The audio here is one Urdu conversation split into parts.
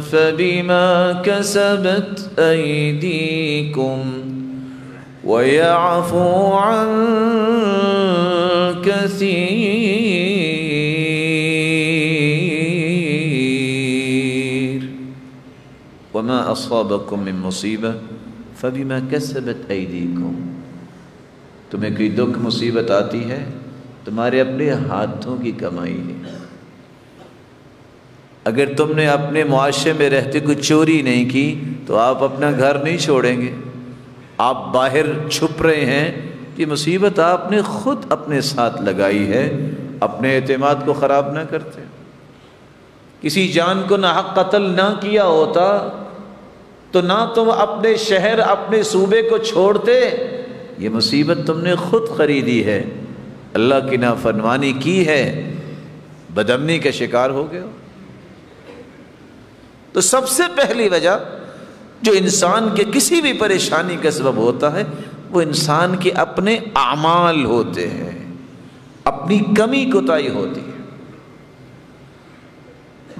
فبما كسبت أيديكم ويعفو عن كثير وما أصابكم من مصيبة فبما كسبت أيديكم. تمہیں کوئی دکھ مصیبت آتی ہے تمہارے اپنے ہاتھوں کی کمائی ہے. اگر تم نے اپنے معاشرے میں رہتے کوئی چوری نہیں کی تو آپ اپنا گھر نہیں چھوڑیں گے. آپ باہر چھپ رہے ہیں، یہ مصیبت آپ نے خود اپنے ساتھ لگائی ہے. اپنے اعتماد کو خراب نہ کرتے. کسی جان کو ناحق قتل نہ کیا ہوتا تو نہ تم اپنے شہر اپنے صوبے کو چھوڑتے. یہ مصیبت تم نے خود خریدی ہے، اللہ کی نافرمانی کی ہے، بدامنی کا شکار ہو گئے ہو. تو سب سے پہلی وجہ جو انسان کے کسی بھی پریشانی کا سبب ہوتا ہے وہ انسان کے اپنے اعمال ہوتے ہیں، اپنی کمی کوتاہی ہوتی ہے.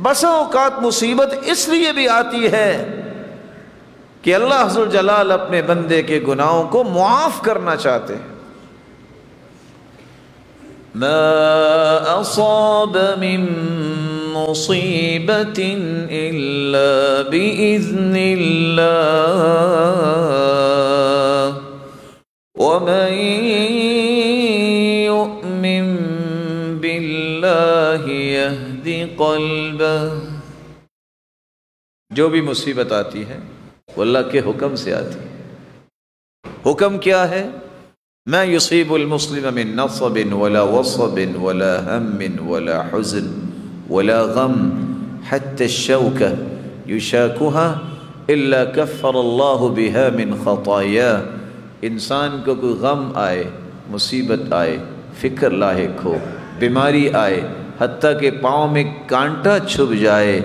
بسا اوقات مصیبت اس لیے بھی آتی ہے کہ اللہ عز و جلال اپنے بندے کے گناہوں کو معاف کرنا چاہتے ہیں. ما اصاب من مصیبت الا باذن اللہ ومن یؤمن باللہ یہد قلبہ. جو بھی مصیبت آتی ہے وہ اللہ کے حکم سے آتی ہے. حکم کیا ہے؟ ما يصيب المسلم من نصب ولا وصب ولا هم ولا حزن ولا غم حتى الشوكة يشاكها إلا كفر الله بها من خطاياه. انسان کو کوئی غم آئے، مصیبت آئے، فکر لاحق ہو، بیماری آئے، حتیٰ کہ پاؤں میں کانٹا چھپ جائے،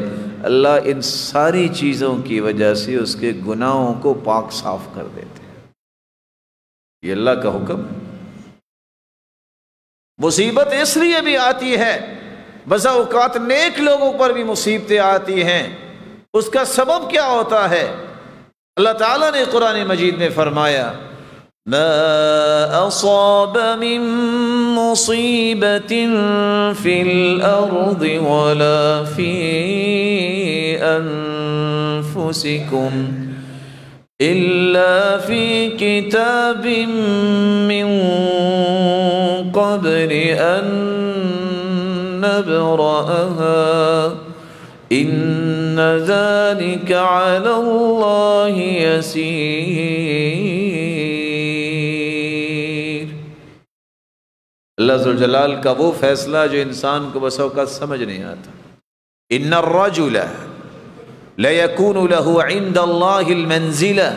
اللہ ان ساری چیزوں کی وجہ سے اس کے گناہوں کو پاک صاف کر دیتے ہیں. یہ اللہ کا حکم. مصیبت اس لیے بھی آتی ہے، بسا اوقات نیک لوگوں پر بھی مصیبتیں آتی ہیں. اس کا سبب کیا ہوتا ہے؟ اللہ تعالیٰ نے قرآن مجید میں فرمایا ما اصاب من مصیبت فی الارض ولا فی انفسکم إلا في كتاب من قبل أن نبرأها إن ذلك على الله يسير. اللہ ذو الجلال کا وہ فیصلہ جو انسان کو بس اوقات سمجھ نہیں آتا. إن الرجل لَيَكُونُ لَهُ عِنْدَ اللَّهِ الْمَنْزِلَةِ.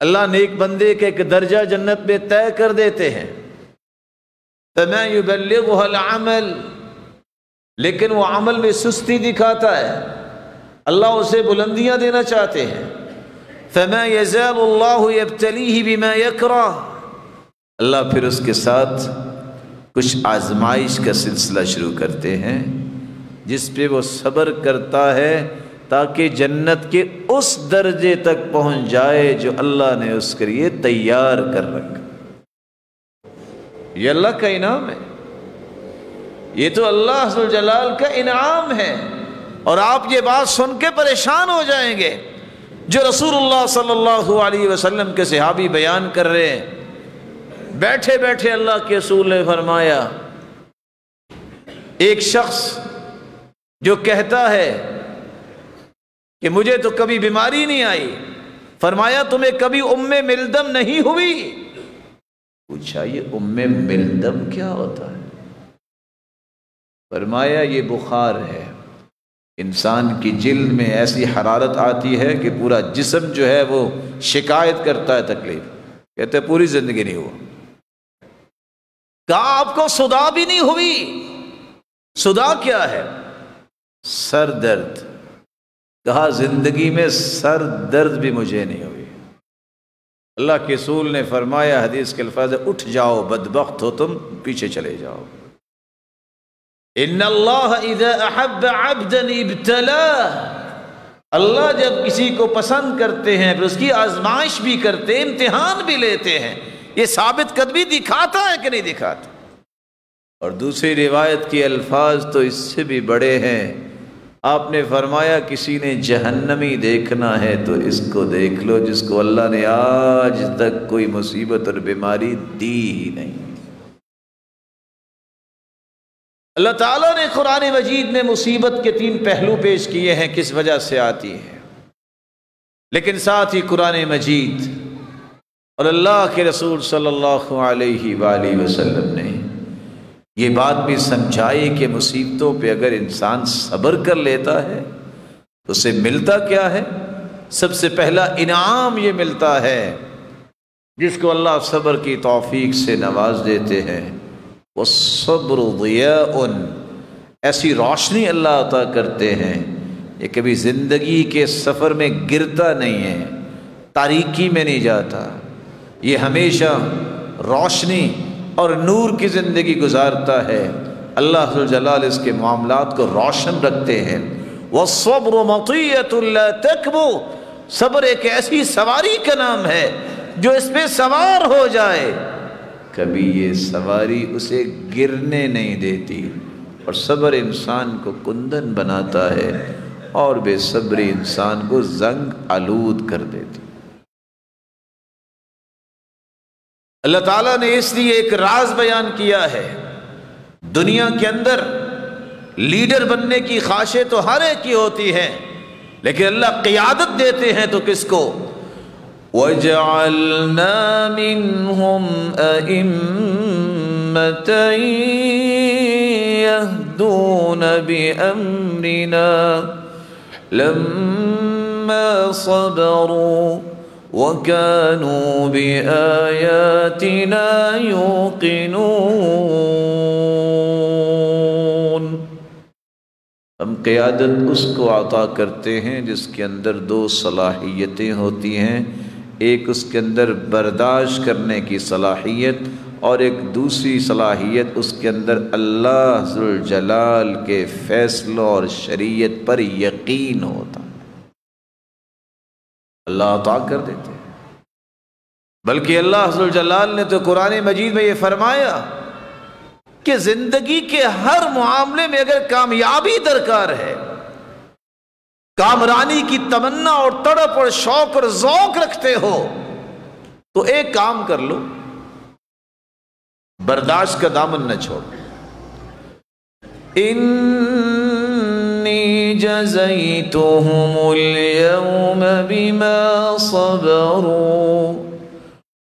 اللہ نے ایک بندے کے ایک درجہ جنت میں طے کر دیتے ہیں. فَمَا يُبَلِّغُهَا الْعَمَلِ، لیکن وہ عمل میں سستی دکھاتا ہے. اللہ اسے بلندیاں دینا چاہتے ہیں. فَمَا يَزَالُ اللَّهُ يَبْتَلِيهِ بِمَا يَكْرَهُ. اللہ پھر اس کے ساتھ کچھ آزمائش کا سلسلہ شروع کرتے ہیں جس پہ وہ صبر کرتا ہے تاکہ جنت کے اس درجے تک پہنچ جائے جو اللہ نے اس کے لیے تیار کر رکھا. یہ اللہ کا انعام ہے. یہ تو اللہ عز و جلال کا انعام ہے. اور آپ یہ بات سن کے پریشان ہو جائیں گے جو رسول اللہ صلی اللہ علیہ وسلم کے صحابی بیان کر رہے ہیں. بیٹھے بیٹھے اللہ کے رسول نے فرمایا ایک شخص جو کہتا ہے کہ مجھے تو کبھی بیماری نہیں آئی، فرمایا تمہیں کبھی ملدم نہیں ہوئی؟ پوچھا یہ ملدم کیا ہوتا ہے؟ فرمایا یہ بخار ہے. انسان کی جلد میں ایسی حرارت آتی ہے کہ پورا جسم جو ہے وہ شکایت کرتا ہے تکلیف. کہتے ہیں پوری زندگی نہیں ہوا. کہا آپ کو صداع بھی نہیں ہوئی؟ صداع کیا ہے؟ سر درد. کہا زندگی میں سر درد بھی مجھے نہیں ہوئی. اللہ کے رسول نے فرمایا حدیث کے الفاظ اٹھ جاؤ بدبخت ہو تم، پیچھے چلے جاؤ. ان اللہ اذا احب عبدا ابتلاہ، اللہ جب کسی کو پسند کرتے ہیں پھر اس کی آزمائش بھی کرتے ہیں، امتحان بھی لیتے ہیں۔ یہ ثابت قدمی دکھاتا ہے کہ نہیں دکھاتا؟ اور دوسری روایت کے الفاظ تو اس سے بھی بڑے ہیں۔ آپ نے فرمایا کسی نے جہنمی دیکھنا ہے تو اس کو دیکھ لو جس کو اللہ نے آج تک کوئی مصیبت اور بیماری دی ہی نہیں۔ اللہ تعالیٰ نے قرآن مجید میں مصیبت کے 3 پہلو پیش کیے ہیں، کس وجہ سے آتی ہے، لیکن ساتھ ہی قرآن مجید اور اللہ کے رسول صلی اللہ علیہ وآلہ وسلم نے یہ بات بھی سمجھائی کہ مصیبتوں پہ اگر انسان صبر کر لیتا ہے تو اسے ملتا کیا ہے؟ سب سے پہلا انعام یہ ملتا ہے، جس کو اللہ صبر کی توفیق سے نواز دیتے ہیں، والصبر ضیاء، ایسی روشنی اللہ عطا کرتے ہیں یہ کبھی زندگی کے سفر میں گرتا نہیں ہے، تاریکی میں نہیں جاتا، یہ ہمیشہ روشنی اور نور کی زندگی گزارتا ہے۔ اللہ ذو الجلال اس کے معاملات کو روشن رکھتے ہیں۔ والصبر مطیۃ لا تکبو، صبر ایک ایسی سواری کا نام ہے جو اس پہ سوار ہو جائے کبھی یہ سواری اسے گرنے نہیں دیتی، اور صبر انسان کو کندن بناتا ہے اور بے صبری انسان کو زنگ آلود کر دیتی۔ اللہ تعالیٰ نے اس لیے ایک راز بیان کیا ہے، دنیا کے اندر لیڈر بننے کی خواہشیں تو ہر ایک کی ہوتی ہیں، لیکن اللہ قیادت دیتے ہیں تو کس کو؟ وَجَعَلْنَا مِنْهُمْ أَئِمَّةً يَهْدُونَ بِأَمْرِنَا لَمَّا صَبَرُوا وَكَانُوا بِآيَاتِنَا يُوقِنُونَ۔ ہم قیادت اس کو عطا کرتے ہیں جس کے اندر 2 صلاحیتیں ہوتی ہیں، ایک اس کے اندر برداشت کرنے کی صلاحیت اور ایک دوسری صلاحیت اس کے اندر اللہ ذو الجلال کے فیصلوں اور شریعت پر یقین ہوتا، اللہ عطا کر دیتے ہیں۔ بلکہ اللہ ذو الجلال نے تو قرآن مجید میں یہ فرمایا کہ زندگی کے ہر معاملے میں اگر کامیابی درکار ہے، کامرانی کی تمنا اور تڑپ اور شوق اور ذوق رکھتے ہو تو ایک کام کر لو، برداشت کا دامن نہ چھوڑ۔ انی جزیتہم اليوم بما صبروا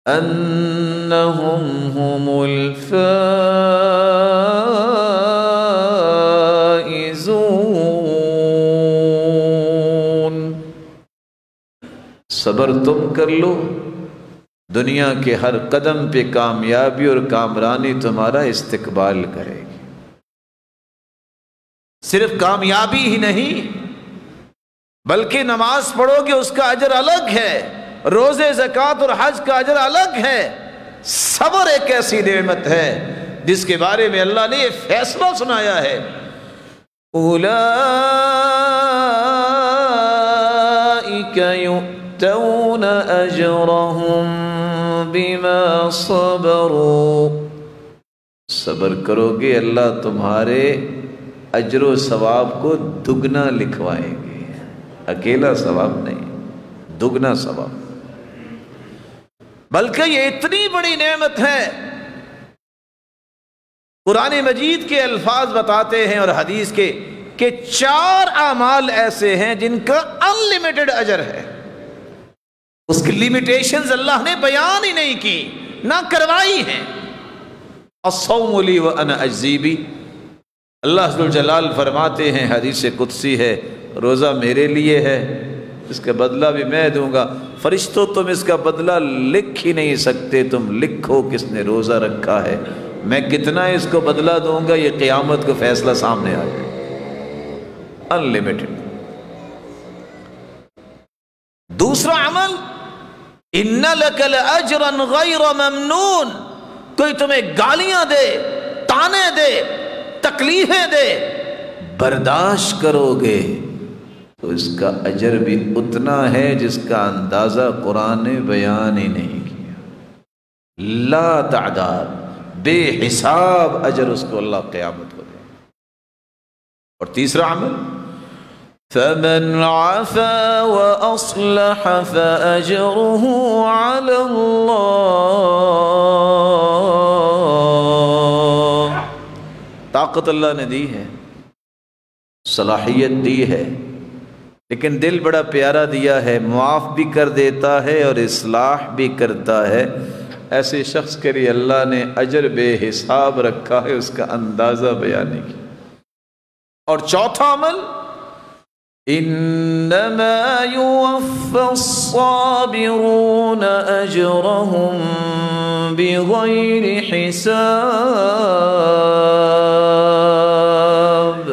انہم هم الفائزون۔ صبر تم کر لو، دنیا کے ہر قدم پہ کامیابی اور کامرانی تمہارا استقبال کرے گی۔ صرف کامیابی ہی نہیں بلکہ نماز پڑھو گے اس کا اجر الگ ہے، روزے زکوٰۃ اور حج کا اجر الگ ہے۔ صبر ایک ایسی نعمت ہے جس کے بارے میں اللہ نے یہ فیصلہ سنایا ہے، اولئک یؤتون اجرہم بما صبروا، صبر کرو گے اللہ تمہارے اجر و ثواب کو دگنا لکھوائیں گے، اکیلا ثواب نہیں، دگنا ثواب۔ بلکہ یہ اتنی بڑی نعمت ہے، قرآن مجید کے الفاظ بتاتے ہیں اور حدیث کے کہ 4 اعمال ایسے ہیں جن کا انلمیٹڈ اجر ہے، اس کی لیمیٹیشنز اللہ نے بیان ہی نہیں کی، نہ کروائی ہیں۔ الصوم لی وانا اجزی بہ، اللہ ذو الجلال فرماتے ہیں، حدیث قدسی ہے، روزہ میرے لیے ہے، اس کا بدلہ بھی میں دوں گا۔ فرشتوں تم اس کا بدلہ لکھ ہی نہیں سکتے، تم لکھو کس نے روزہ رکھا ہے، میں کتنا اس کو بدلہ دوں گا، یہ قیامت کو فیصلہ سامنے آ جائے، انلمیٹڈ۔ دوسرا عمل، ان لک لاجرا غیر ممنون، کوئی تمہیں گالیاں دے، تانے دے، تکلیفیں دے، برداشت کرو گے تو اس کا اجر بھی اتنا ہے جس کا اندازہ قرآن نے بیان ہی نہیں کیا۔ لا تعداد، بے حساب اجر اس کو اللہ قیامت کو دے۔ اور تیسرا عمل، فَمَنْ عَفَا وَأَصْلَحَ فَأَجْرُهُ عَلَى اللَّهِ۔ طاقت اللہ نے دی ہے، صلاحیت دی ہے، لیکن دل بڑا پیارا دیا ہے، معاف بھی کر دیتا ہے اور اصلاح بھی کرتا ہے۔ ایسے شخص کے لیے اللہ نے اجر بے حساب رکھا ہے، اس کا اندازہ بیان نہیں کیا۔ اور چوتھا عمل، انما یوفی الصابرون اجرهم بغیر حساب۔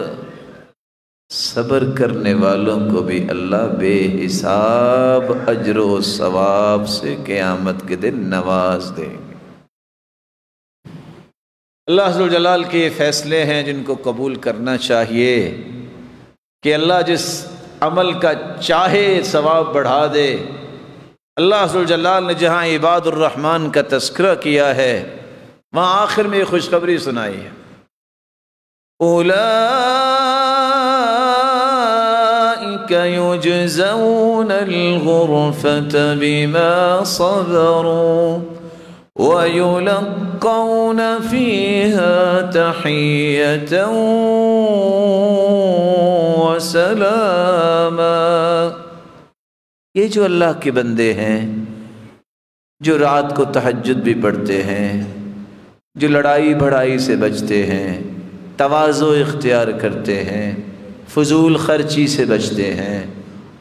صبر کرنے والوں کو بھی اللہ بے حساب اجر و ثواب سے قیامت کے دن نواز دیں گے۔ اللہ عز و جلال کے یہ فیصلے ہیں جن کو قبول کرنا چاہیے کہ اللہ جس عمل کا چاہے ثواب بڑھا دے۔ اللہ عز و جلال نے جہاں عباد الرحمن کا تذکرہ کیا ہے وہاں آخر میں یہ خوشخبری سنائی ہے، اولئک یجزون الغرفة بما صبروا وَيُلَقَّوْنَ فِيهَا تَحِيَّةً وَسَلَامًا۔ یہ جو اللہ کے بندے ہیں، جو رات کو تہجد بھی پڑھتے ہیں، جو لڑائی بھڑائی سے بچتے ہیں، تواضع اختیار کرتے ہیں، فضول خرچی سے بچتے ہیں،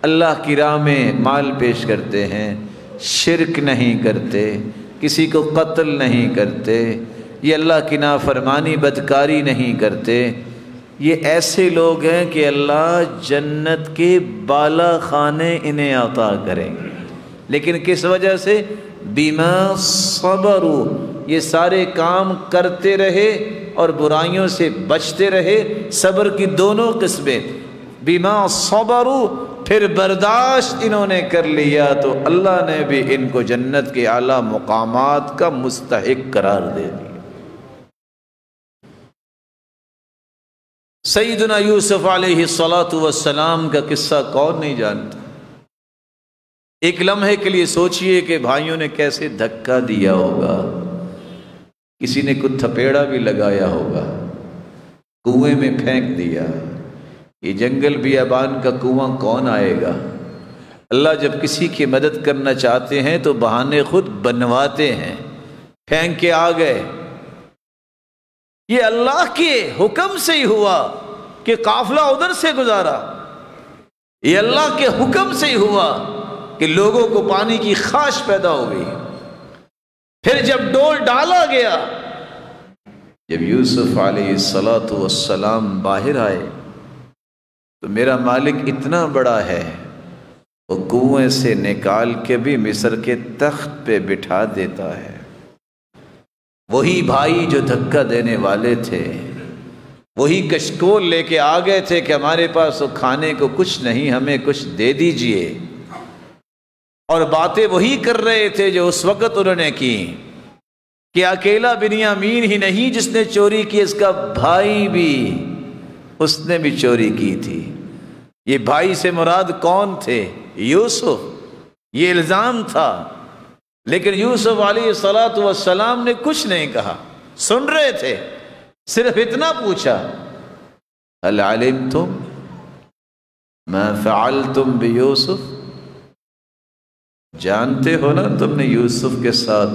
اللہ کی راہ میں مال پیش کرتے ہیں، شرک نہیں کرتے، کسی کو قتل نہیں کرتے، یہ اللہ کی نافرمانی بدکاری نہیں کرتے، یہ ایسے لوگ ہیں کہ اللہ جنت کے بالا خانے انہیں عطا کریں گے۔ لیکن کس وجہ سے؟ بما صبروا، یہ سارے کام کرتے رہے اور برائیوں سے بچتے رہے۔ صبر کی دونوں قسمیں، بما صبروا، پھر برداشت انہوں نے کر لیا تو اللہ نے بھی ان کو جنت کے اعلیٰ مقامات کا مستحق قرار دے دیا۔ سیدنا یوسف علیہ السلام کا قصہ کون نہیں جانتا؟ ایک لمحے کے لیے سوچئے کہ بھائیوں نے کیسے دھکا دیا ہوگا، کسی نے کچھ تھپیڑا بھی لگایا ہوگا، کنویں میں پھینک دیا۔ یہ جنگل بیابان کا کنواں کون آئے گا؟ اللہ جب کسی کی مدد کرنا چاہتے ہیں تو بہانے خود بنواتے ہیں، پھینک کے آ گئے۔ یہ اللہ کے حکم سے ہی ہوا کہ قافلہ ادھر سے گزارا، یہ اللہ کے حکم سے ہی ہوا کہ لوگوں کو پانی کی خواہش پیدا ہو گئی۔ پھر جب ڈول ڈالا گیا، جب یوسف علیہ السلام باہر آئے تو میرا مالک اتنا بڑا ہے، وہ کنویں سے نکال کے بھی مصر کے تخت پہ بٹھا دیتا ہے۔ وہی بھائی جو دھکا دینے والے تھے، وہی کشکول لے کے آ گئے تھے کہ ہمارے پاس تو کھانے کو کچھ نہیں، ہمیں کچھ دے دیجئے، اور باتیں وہی کر رہے تھے جو اس وقت انہوں نے کی کہ اکیلا بنیامین ہی نہیں جس نے چوری کی، اس کا بھائی بھی، اس نے بھی چوری کی تھی۔ یہ بھائی سے مراد کون تھے؟ یوسف۔ یہ الزام تھا، لیکن یوسف علیہ السلام نے کچھ نہیں کہا، سن رہے تھے، صرف اتنا پوچھا، هل علمتم ما فعلتم بیوسف؟ جانتے ہو نا تم نے یوسف کے ساتھ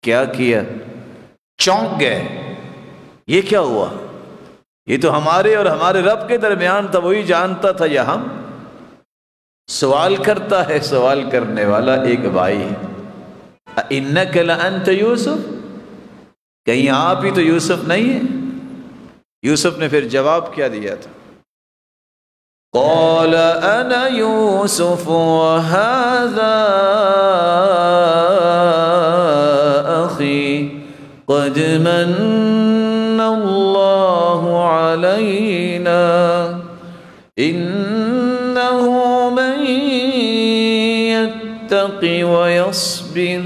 کیا کیا؟ چونک گئے، یہ کیا ہوا؟ یہ تو ہمارے اور ہمارے رب کے درمیان تھا، وہی جانتا تھا، یا ہم؟ سوال کرتا ہے، سوال کرنے والا ایک بھائی ہے، اِنَّكَ لَأَنْتَ یوسف؟ کہیں آپ ہی تو یوسف نہیں ہے؟ یوسف نے پھر جواب کیا دیا تھا؟ قَالَ أَنَا يُوسُفُ وَهَذَا أَخِي قَدْ مَنَّ اللَّهُ علينا إنه من يتق ويصبر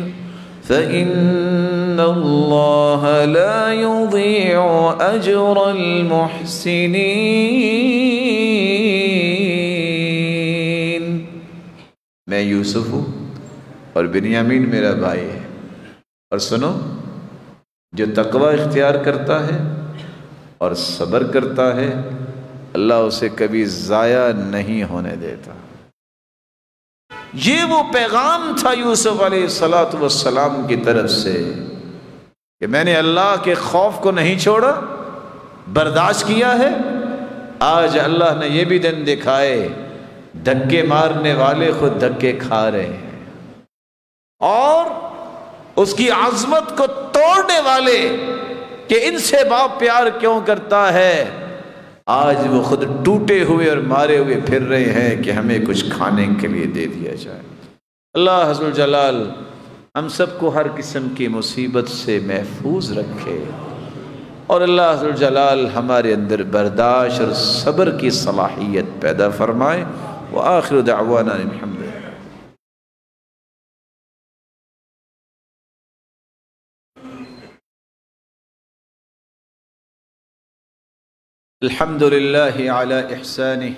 فإن الله لا يضيع أجر المحسنين۔ میں یوسف ہوں اور بنیامین میرا بھائی ہے، اور سنو، جو تقوی اختیار کرتا ہے اور صبر کرتا ہے اللہ اسے کبھی ضائع نہیں ہونے دیتا۔ یہ وہ پیغام تھا یوسف علیہ السلام کی طرف سے کہ میں نے اللہ کے خوف کو نہیں چھوڑا، برداشت کیا ہے۔ آج اللہ نے یہ بھی دن دکھائے، دھکے مارنے والے خود دھکے کھا رہے ہیں، اور اس کی عظمت کو توڑنے والے کہ ان سے باپ پیار کیوں کرتا ہے، آج وہ خود ٹوٹے ہوئے اور مارے ہوئے پھر رہے ہیں کہ ہمیں کچھ کھانے کے لیے دے دیا جائے۔ اللہ عز و جلال ہم سب کو ہر قسم کی مصیبت سے محفوظ رکھے، اور اللہ عز و جلال ہمارے اندر برداشت اور صبر کی صلاحیت پیدا فرمائے۔ وآخر دعوانا الحمد للہ۔ الحمد لله على إحسانه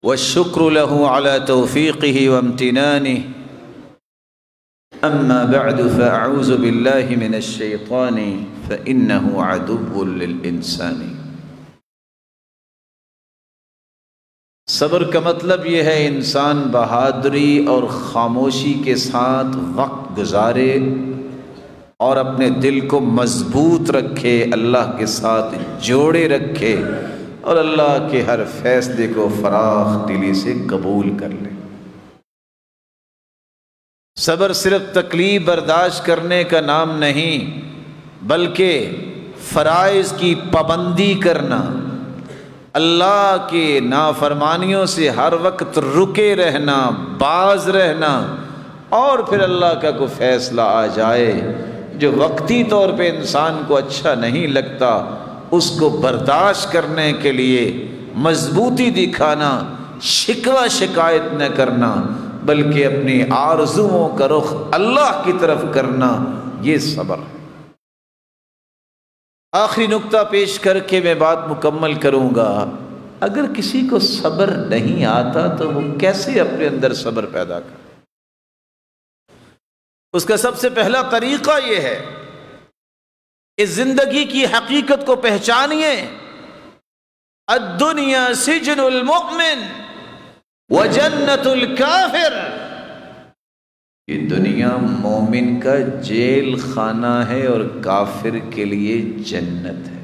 والشكر له على توفيقه وامتنانه، أما بعد فأعوذ بالله من الشيطان فإنه عدو للإنسان۔ صبر کا مطلب یہ ہے انسان بہادری اور خاموشی کے ساتھ وقت گزارے اور اپنے دل کو مضبوط رکھے، اللہ کے ساتھ جوڑے رکھے، اور اللہ کے ہر فیصلے کو فراخ دلی سے قبول کر لے۔ صبر صرف تکلیف برداشت کرنے کا نام نہیں، بلکہ فرائض کی پابندی کرنا، اللہ کے نافرمانیوں سے ہر وقت رکے رہنا، باز رہنا، اور پھر اللہ کا کوئی فیصلہ آ جائے جو وقتی طور پہ انسان کو اچھا نہیں لگتا، اس کو برداشت کرنے کے لیے مضبوطی دکھانا، شکوہ شکایت نہ کرنا، بلکہ اپنی آرزوؤں کا رخ اللہ کی طرف کرنا، یہ صبر ہے۔ آخری نکتہ پیش کر کے میں بات مکمل کروں گا۔ اگر کسی کو صبر نہیں آتا تو وہ کیسے اپنے اندر صبر پیدا کرے؟ اس کا سب سے پہلا طریقہ یہ ہے کہ زندگی کی حقیقت کو پہچانیے۔ الدنیا سجن المؤمن وجنت الکافر، یہ دنیا مومن کا جیل خانہ ہے اور کافر کے لیے جنت ہے۔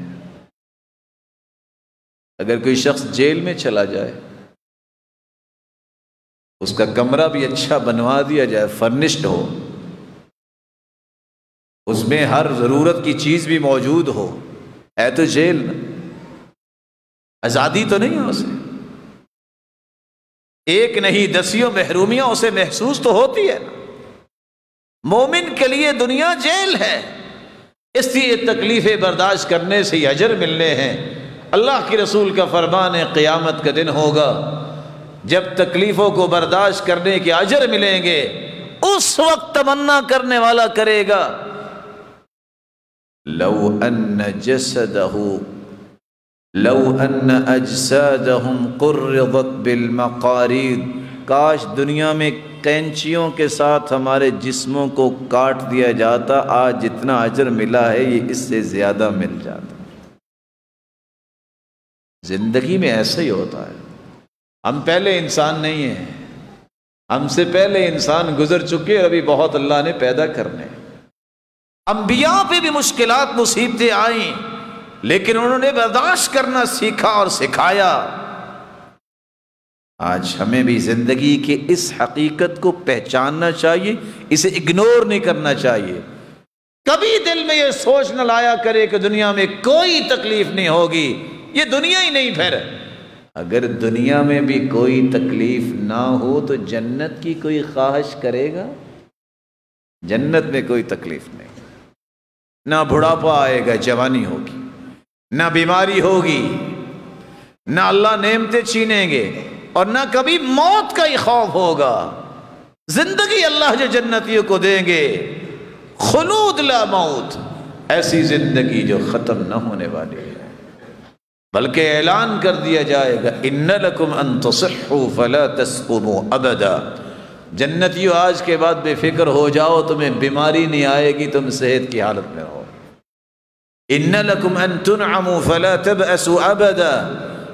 اگر کوئی شخص جیل میں چلا جائے، اس کا کمرہ بھی اچھا بنوا دیا جائے، فرنشڈ ہو، اس میں ہر ضرورت کی چیز بھی موجود ہو، ہے تو جیل نا، آزادی تو نہیں ہے اسے، ایک نہیں دسیوں محرومیاں اسے محسوس تو ہوتی ہے نا۔ مومن کے لیے دنیا جیل ہے، اس لیے تکلیفیں برداشت کرنے سے ہی اجر ملنے ہیں۔ اللہ کے رسول کا فرمان ہے قیامت کا دن ہوگا جب تکلیفوں کو برداشت کرنے کے اجر ملیں گے، اس وقت تمنا کرنے والا کرے گا لو ان اجسادهم قرضت بالمقارید، کاش دنیا میں کینچیوں کے ساتھ ہمارے جسموں کو کاٹ دیا جاتا، آج جتنا اجر ملا ہے یہ اس سے زیادہ مل جاتا۔ زندگی میں ایسا ہی ہوتا ہے، ہم پہلے انسان نہیں ہیں، ہم سے پہلے انسان گزر چکے، اور ابھی بہت اللہ نے پیدا کرنے۔ انبیاء پہ بھی مشکلات مصیبتیں آئیں، لیکن انہوں نے برداشت کرنا سیکھا اور سکھایا۔ آج ہمیں بھی زندگی کے اس حقیقت کو پہچاننا چاہیے، اسے اگنور نہیں کرنا چاہیے۔ کبھی دل میں یہ سوچ نہ لایا کرے کہ دنیا میں کوئی تکلیف نہیں ہوگی، یہ دنیا ہی نہیں۔ پھر اگر دنیا میں بھی کوئی تکلیف نہ ہو تو جنت کی کوئی خواہش کرے گا؟ جنت میں کوئی تکلیف نہیں، نہ بڑھاپا آئے گا، جوانی ہوگی، نہ بیماری ہوگی، نہ اللہ نعمتیں چھینیں گے، اور نہ کبھی موت کا ہی خوف ہوگا۔ زندگی اللہ جو جنتیوں کو دیں گے، خلود لا موت، ایسی زندگی جو ختم نہ ہونے والی ہے، بلکہ اعلان کر دیا جائے گا ان لکم ان تصحوا فلا تسقموا ابدا۔ جنتیوں آج کے بعد بے فکر ہو جاؤ، تمہیں بیماری نہیں آئے گی، تم صحت کی حالت میں ہو۔ ان لکم ان تنعموا فلا تبأسوا ابدا،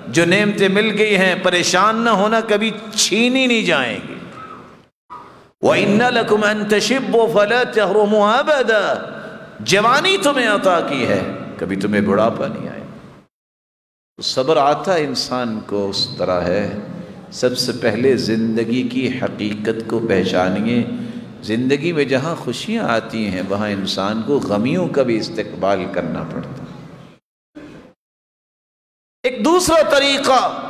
جو نعمتیں مل گئی ہیں پریشان نہ ہونا، کبھی چھینی نہیں جائیں گی۔ وَإِنَّ لَكُمْ أَن تَشِبُّوا فَلَا تَحْرُمُوا أَبَدًا، جوانی تمہیں عطا کی ہے، کبھی تمہیں بڑھاپا نہیں آئے۔ صبر آتا انسان کو اس طرح ہے، سب سے پہلے زندگی کی حقیقت کو پہچانیے۔ زندگی میں جہاں خوشیاں آتی ہیں وہاں انسان کو غمیوں کا بھی استقبال کرنا پڑتا ہے۔ ایک دوسرا طریقہ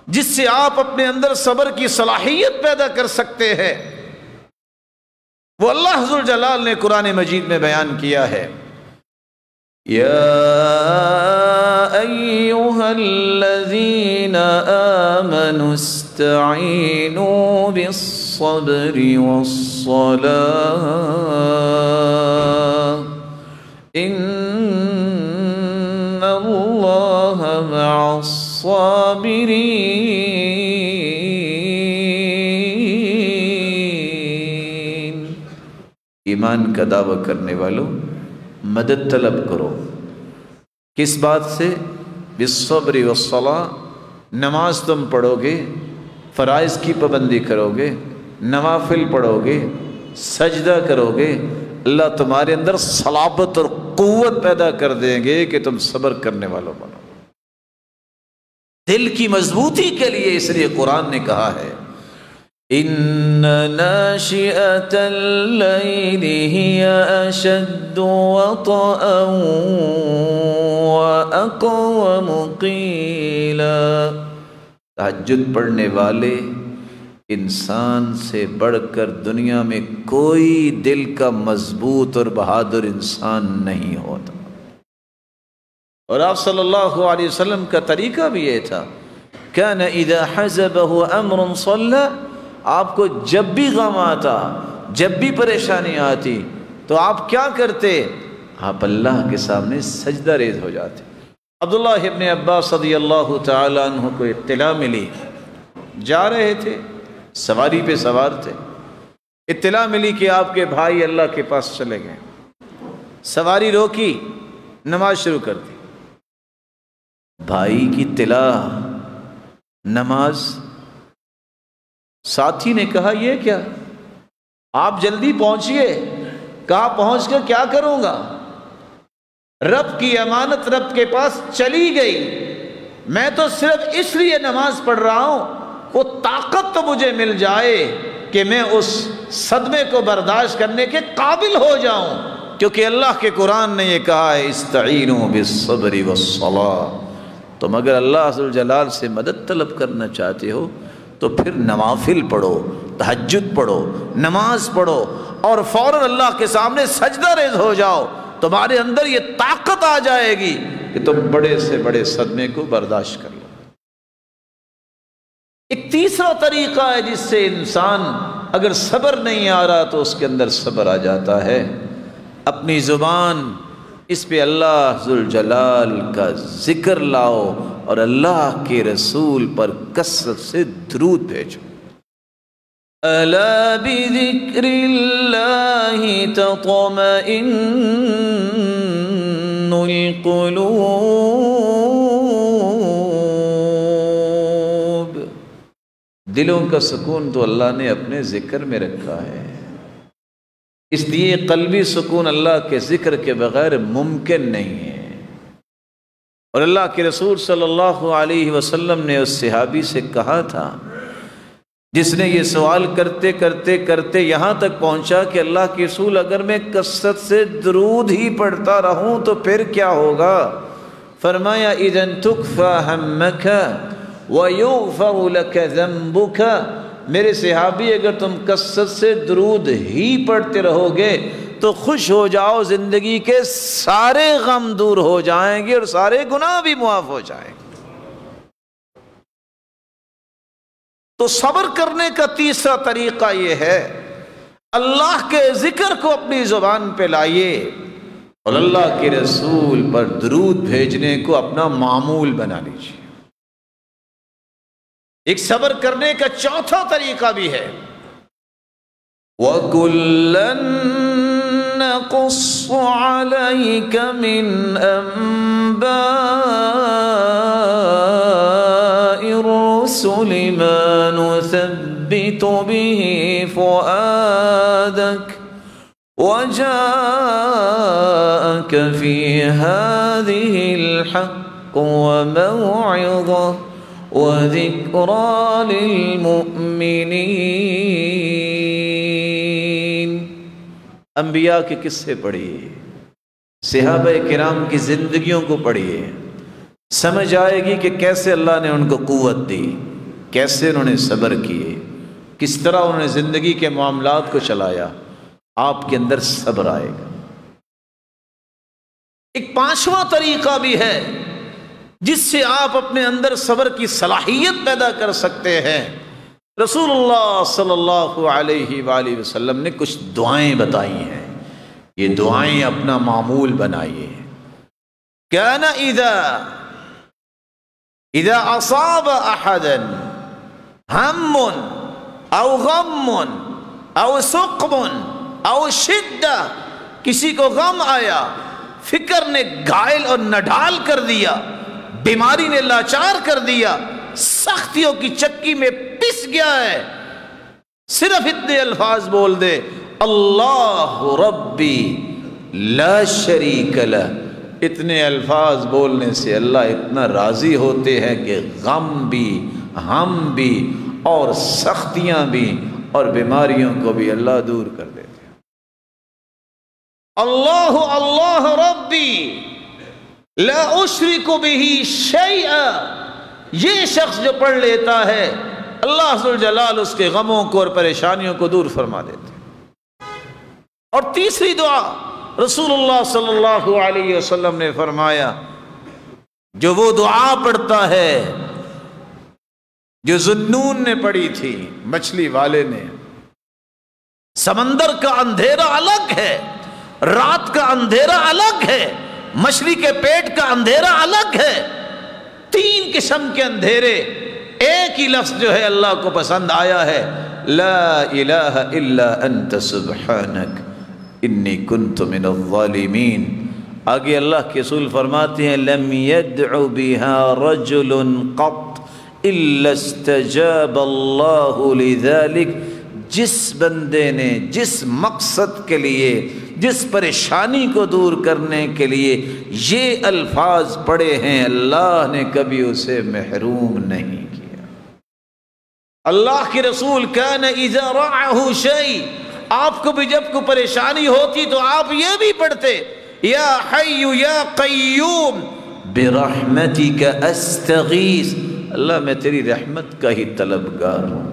جس سے آپ اپنے اندر صبر کی صلاحیت پیدا کر سکتے ہیں، وہ اللہ ذو الجلال نے قرآن مجید میں بیان کیا ہے۔ یا ایھا الذین آمنوا استعینوا بالصبر والصلاة ان اللہ مع الصابرین۔ ایمان کا دعویٰ کرنے والوں، مدد طلب کرو، کس بات سے؟ بالصبر والصلاة، نماز تم پڑھو گے، فرائض کی پابندی کرو گے، نوافل پڑھو گے، سجدہ کرو گے، اللہ تمہارے اندر صلابت اور قوت پیدا کر دیں گے کہ تم صبر کرنے والوں بنو۔ دل کی مضبوطی کے لیے اس لیے قرآن نے کہا ہے ان ناشئة الليل هي أشد وطئا وأقوم قيلا۔ تہجد پڑھنے والے انسان سے بڑھ کر دنیا میں کوئی دل کا مضبوط اور بہادر انسان نہیں ہوتا۔ اور آپ صلی اللہ علیہ وسلم کا طریقہ بھی یہ تھا، كان إذا حزبه أمر صلى، آپ کو جب بھی غم آتا، جب بھی پریشانی آتی تو آپ کیا کرتے؟ آپ اللہ کے سامنے سجدہ ریز ہو جاتے۔ عبداللہ ابن عباس رضی اللہ تعالی عنہ کو اطلاع ملی، جا رہے تھے، سواری پہ سوار تھے، اطلاع ملی کہ آپ کے بھائی اللہ کے پاس چلے گئے۔ سواری روکی، نماز شروع کر دی۔ بھائی کی اطلاع، نماز۔ ساتھی نے کہا یہ کیا؟ آپ جلدی پہنچیے۔ کہاں پہنچ کر کیا کروں گا؟ رب کی امانت رب کے پاس چلی گئی، میں تو صرف اس لیے نماز پڑھ رہا ہوں وہ طاقت تو مجھے مل جائے کہ میں اس صدمے کو برداشت کرنے کے قابل ہو جاؤں، کیونکہ اللہ کے قرآن نے یہ کہا ہے استعینوا بالصبر والصلاة۔ تم اگر اللہ ذو الجلال سے مدد طلب کرنا چاہتے ہو تو پھر نوافل پڑھو، تہجد پڑھو، نماز پڑھو، اور فوراً اللہ کے سامنے سجدہ ریز ہو جاؤ۔ تمہارے اندر یہ طاقت آ جائے گی کہ تم بڑے سے بڑے صدمے کو برداشت کر لو۔ ایک تیسرا طریقہ ہے جس سے انسان اگر صبر نہیں آ رہا تو اس کے اندر صبر آ جاتا ہے، اپنی زبان اس پہ اللہ ذوالجلال کا ذکر لاؤ اور اللہ کے رسول پر کثرت سے درود بھیجو۔ الا بذکر اللہ تطمئن القلوب، دلوں کا سکون تو اللہ نے اپنے ذکر میں رکھا ہے، اس لیے قلبی سکون اللہ کے ذکر کے بغیر ممکن نہیں ہے۔ اور اللہ کے رسول صلی اللہ علیہ وسلم نے اس صحابی سے کہا تھا جس نے یہ سوال کرتے کرتے کرتے یہاں تک پہنچا کہ اللہ کے رسول اگر میں کثرت سے درود ہی پڑھتا رہوں تو پھر کیا ہوگا؟ فرمایا اذن تکفى همك ویغفر لك ذنبك، میرے صحابی اگر تم کثرت سے درود ہی پڑھتے رہو گے تو خوش ہو جاؤ، زندگی کے سارے غم دور ہو جائیں گے اور سارے گناہ بھی معاف ہو جائیں گے۔ تو صبر کرنے کا تیسرا طریقہ یہ ہے، اللہ کے ذکر کو اپنی زبان پہ لائیے اور اللہ کے رسول پر درود بھیجنے کو اپنا معمول بنا لیجیے۔ ایک صبر کرنے کا چوتھا طریقہ بھی ہے، وَكُلًّا نَقُصُّ عَلَيْكَ مِنْ أَنْبَاءِ الرُّسُلِ مَا نُثَبِّتُ بِهِ فُؤَادَكَ وَجَاءَكَ فِي هَذِهِ الْحَقُّ وَمَوْعِظَةٌ وَذِكْرَى لِلْمُؤْمِنِينَ۔ انبیاء کے قصے پڑھیے، صحابہ کرام کی زندگیوں کو پڑھیے، سمجھ آئے گی کہ کیسے اللہ نے ان کو قوت دی، کیسے انہوں نے صبر کیے، کس طرح انہوں نے زندگی کے معاملات کو چلایا۔ آپ کے اندر صبر آئے گا۔ ایک پانچواں طریقہ بھی ہے جس سے آپ اپنے اندر صبر کی صلاحیت پیدا کر سکتے ہیں۔ رسول اللہ صلی اللہ علیہ وآلہ وسلم نے کچھ دعائیں بتائی ہیں، یہ دعائیں اپنا معمول بنائیے۔ کان اذا اصاب احدا ہم او غم او سقم او شدہ، کسی کو غم آیا، فکر نے گھائل اور نڈھال کر دیا، بیماری نے لاچار کر دیا، سختیوں کی چکی میں پس گیا ہے، صرف اتنے الفاظ بول دے، اللہ ربی لا شریک لہ۔ اتنے الفاظ بولنے سے اللہ اتنا راضی ہوتے ہیں کہ غم بھی، ہم بھی اور سختیاں بھی اور بیماریوں کو بھی اللہ دور کر دیتے ہیں۔ اللہ اللہ ربی لا اشرک بہ شیئا، یہ شخص جو پڑھ لیتا ہے اللہ ذوالجلال اس کے غموں کو اور پریشانیوں کو دور فرما دیتے ہیں۔ اور تیسری دعا رسول اللہ صلی اللہ علیہ وسلم نے فرمایا، جو وہ دعا پڑھتا ہے جو ذوالنون نے پڑھی تھی، مچھلی والے نے، سمندر کا اندھیرا الگ ہے، رات کا اندھیرا الگ ہے، مچھلی کے پیٹ کا اندھیرا الگ ہے، تین قسم کے اندھیرے، ایک ہی لفظ جو ہے اللہ کو پسند آیا ہے، لا الہ الا انت سبحانک انی کنت من الظالمین۔ آگے اللہ کے رسول فرماتے ہیں، لم يدع بها رجل قط الا استجاب اللہ لذلك۔ جس بندے نے جس مقصد کے لیے، جس پریشانی کو دور کرنے کے لیے یہ الفاظ پڑھے ہیں، اللہ نے کبھی اسے محروم نہیں کیا۔ اللہ کے رسول کان اذا رعہ شیء، آپ کو بھی جب کوئی پریشانی ہوتی تو آپ یہ بھی پڑھتے، یا حی یا قیوم برحمتک استغیث، اللہ میں تیری رحمت کا ہی طلبگار ہوں،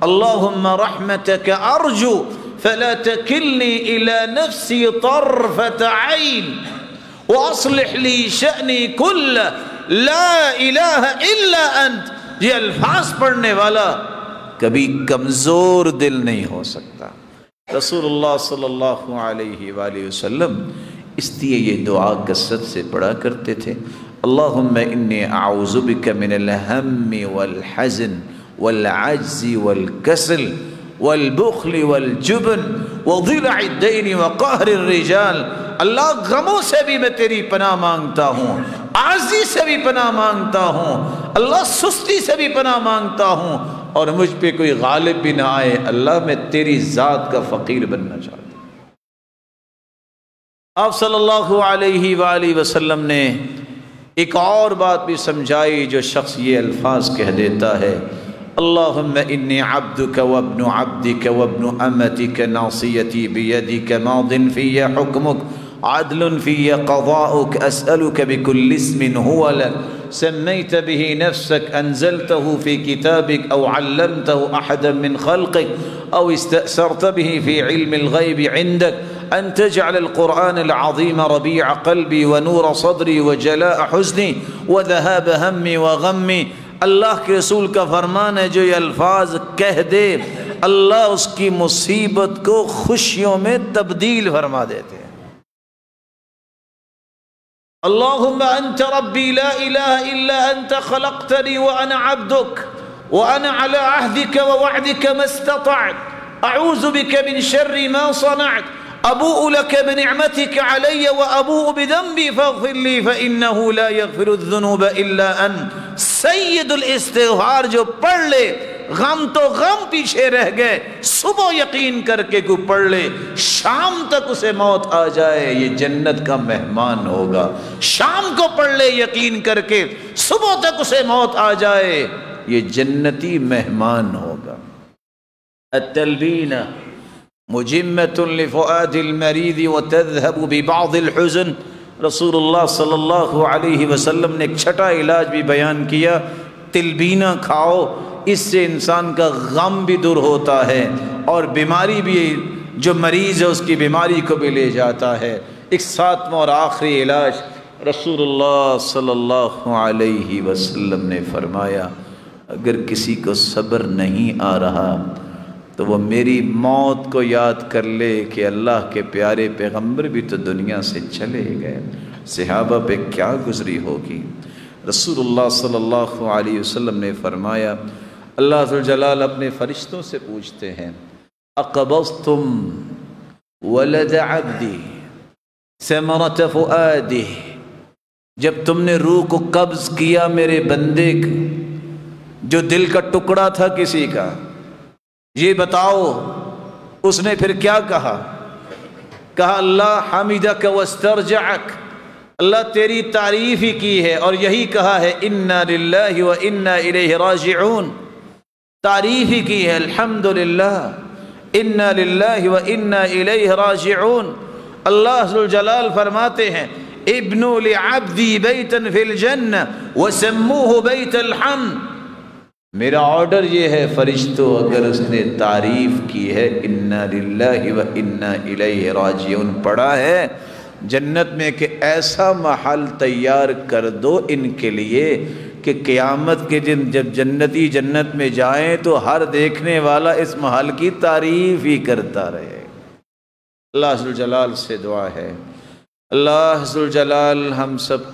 اللہم رحمتک ارجو فلا تکلنی الى نفسی طرفت عین واصلح لی شأنی کل لا الہ الا انت۔ یہ الفاظ پڑھنے والا کبھی کمزور دل نہیں ہو سکتا۔ رسول اللہ صلی اللہ علیہ وآلہ وسلم اس لیے یہ دعا کثرت سے پڑھا کرتے تھے، اللہم انی اعوذ بک من الہم والحزن والعجز والکسل والبخل والجبن وضلع الدین وقہر الرجال۔ اللہ غموں سے بھی میں تیری پناہ مانگتا ہوں، عاجزی سے بھی پناہ مانگتا ہوں، اللہ سستی سے بھی پناہ مانگتا ہوں، اور مجھ پہ کوئی غالب بھی نہ آئے، اللہ میں تیری ذات کا فقیر بننا چاہتا ہوں۔ آپ صلی اللہ علیہ وآلہ وسلم نے ایک اور بات بھی سمجھائی، جو شخص یہ الفاظ کہہ دیتا ہے، اللہم انی عبدک وابن عبدک وابن امتک ناصیتی بیدک ماض فی حکمک عدل فی قضاؤک اسألک بکل اسم هو لک سمیت به نفسک انزلته فی کتابک او علمته احدا من خلقک او استأثرت به فی علم الغیب عندک ان تجعل القرآن العظیم ربیع قلبی ونور صدری وجلاء حزنی وذهاب ہمی وغمی۔ اللہ کے رسول کا فرمان ہے جو یہ الفاظ کہہ دے اللہ اس کی مصیبت کو خوشیوں میں تبدیل فرما دیتے ہیں۔ اللہم انت ربی لا الہ الا انت خلقتنی وانا عبدک وانا على عهدك ووعدك ما استطعت اعوذ بك من شر ما صنعت ابوء لك بنعمتك علي وابوء بذنبي فاغفر لي فانه لا يغفر الذنوب الا انت۔ سید الاستغفار جو پڑھ لے غم تو غم پیچھے رہ گئے، صبح یقین کر کے کو پڑھ لے شام تک اسے موت آ جائے یہ جنت کا مہمان ہوگا۔ شام کو پڑھ لے یقین کر کے صبح تک اسے موت آ جائے یہ جنتی مہمان ہوگا۔ التلبین مجمۃ لفؤاد المریض وتذهب ببعض الحزن۔ رسول اللہ صلی اللہ علیہ وسلم نے ایک چھٹا علاج بھی بیان کیا، تلبینہ کھاؤ، اس سے انسان کا غم بھی دور ہوتا ہے اور بیماری بھی جو مریض ہے اس کی بیماری کو بھی لے جاتا ہے۔ ایک ساتواں اور آخری علاج رسول اللہ صلی اللہ علیہ وسلم نے فرمایا اگر کسی کو صبر نہیں آ رہا تو وہ میری موت کو یاد کر لے کہ اللہ کے پیارے پیغمبر بھی تو دنیا سے چلے گئے، صحابہ پہ کیا گزری ہوگی۔ رسول اللہ صلی اللہ علیہ وسلم نے فرمایا اللہ ذوالجلال اپنے فرشتوں سے پوچھتے ہیں اقبضتم ولد عبدی ثمرۃ فؤادہ، جب تم نے روح کو قبض کیا میرے بندے جو دل کا ٹکڑا تھا کسی کا، یہ بتاؤ اس نے پھر کیا کہا؟ کہا اللہ حمدک واسترجعک، اللہ تیری تعریف ہی کی ہے اور یہی کہا ہے انا للہ و انا الیہ راجعون، تعریف ہی کی ہے الحمدللہ انا للہ و انا الیہ راجعون۔ اللہ ذوالجلال فرماتے ہیں ابنوا لعبدی بیتا فی الجنہ وسموہ بیت الحمد، میرا آرڈر یہ ہے فرشتوں اگر اس نے تعریف کی ہے انا للہ و انا الیہ راجعون پڑھا ہے جنت میں کہ ایسا محل تیار کر دو ان کے لیے کہ قیامت کے دن جب جنتی جنت میں جائیں تو ہر دیکھنے والا اس محل کی تعریف ہی کرتا رہے۔ اللہ ذوالجلال سے دعا ہے اللہ ذوالجلال ہم سب